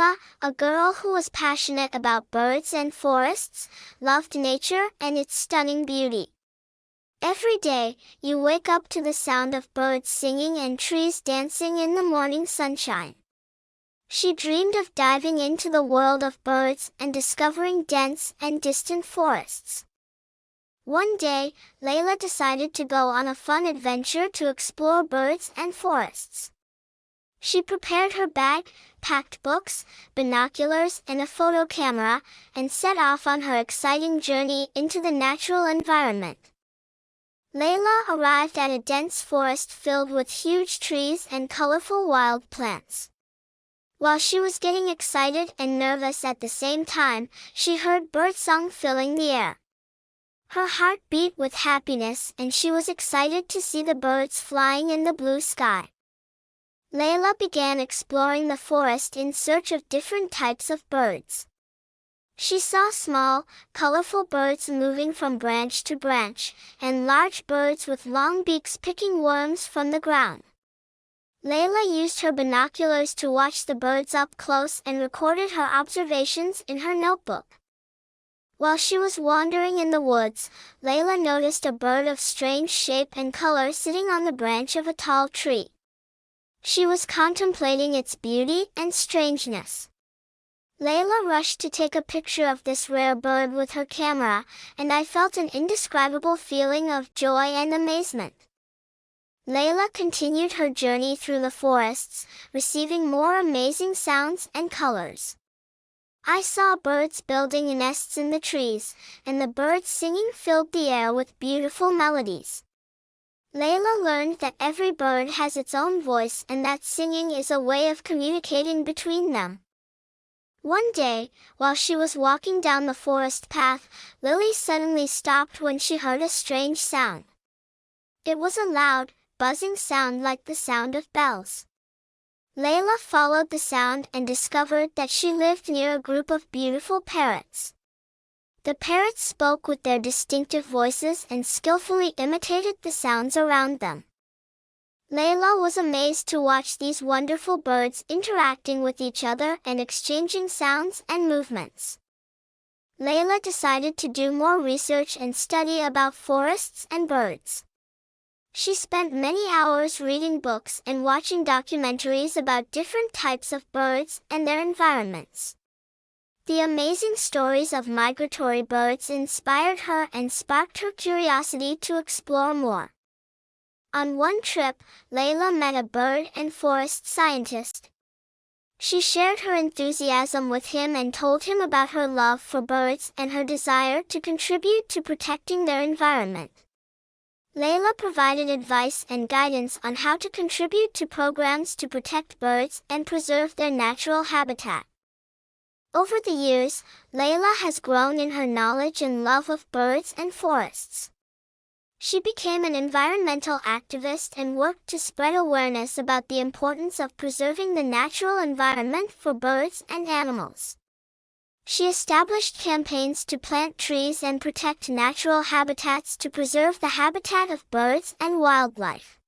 Laila, a girl who was passionate about birds and forests, loved nature and its stunning beauty. Every day, you wake up to the sound of birds singing and trees dancing in the morning sunshine. She dreamed of diving into the world of birds and discovering dense and distant forests. One day, Laila decided to go on a fun adventure to explore birds and forests. She prepared her bag, packed books, binoculars, and a photo camera, and set off on her exciting journey into the natural environment. Laila arrived at a dense forest filled with huge trees and colorful wild plants. While she was getting excited and nervous at the same time, she heard birdsong filling the air. Her heart beat with happiness and she was excited to see the birds flying in the blue sky. Laila began exploring the forest in search of different types of birds. She saw small, colorful birds moving from branch to branch, and large birds with long beaks picking worms from the ground. Laila used her binoculars to watch the birds up close and recorded her observations in her notebook. While she was wandering in the woods, Laila noticed a bird of strange shape and color sitting on the branch of a tall tree. She was contemplating its beauty and strangeness. Laila rushed to take a picture of this rare bird with her camera, and I felt an indescribable feeling of joy and amazement. Laila continued her journey through the forests, receiving more amazing sounds and colors. I saw birds building nests in the trees, and the birds singing filled the air with beautiful melodies. Laila learned that every bird has its own voice and that singing is a way of communicating between them. One day, while she was walking down the forest path, Lily suddenly stopped when she heard a strange sound. It was a loud, buzzing sound like the sound of bells. Laila followed the sound and discovered that she lived near a group of beautiful parrots. The parrots spoke with their distinctive voices and skillfully imitated the sounds around them. Laila was amazed to watch these wonderful birds interacting with each other and exchanging sounds and movements. Laila decided to do more research and study about forests and birds. She spent many hours reading books and watching documentaries about different types of birds and their environments. The amazing stories of migratory birds inspired her and sparked her curiosity to explore more. On one trip, Laila met a bird and forest scientist. She shared her enthusiasm with him and told him about her love for birds and her desire to contribute to protecting their environment. Laila provided advice and guidance on how to contribute to programs to protect birds and preserve their natural habitat. Over the years, Laila has grown in her knowledge and love of birds and forests. She became an environmental activist and worked to spread awareness about the importance of preserving the natural environment for birds and animals. She established campaigns to plant trees and protect natural habitats to preserve the habitat of birds and wildlife.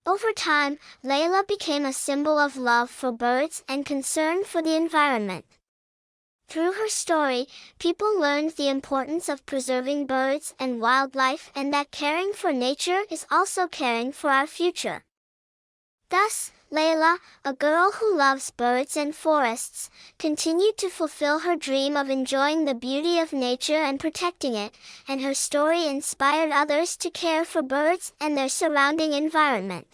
Over time, Laila became a symbol of love for birds and concern for the environment. Through her story, people learned the importance of preserving birds and wildlife and that caring for nature is also caring for our future. Thus, Laila, a girl who loves birds and forests, continued to fulfill her dream of enjoying the beauty of nature and protecting it, and her story inspired others to care for birds and their surrounding environment.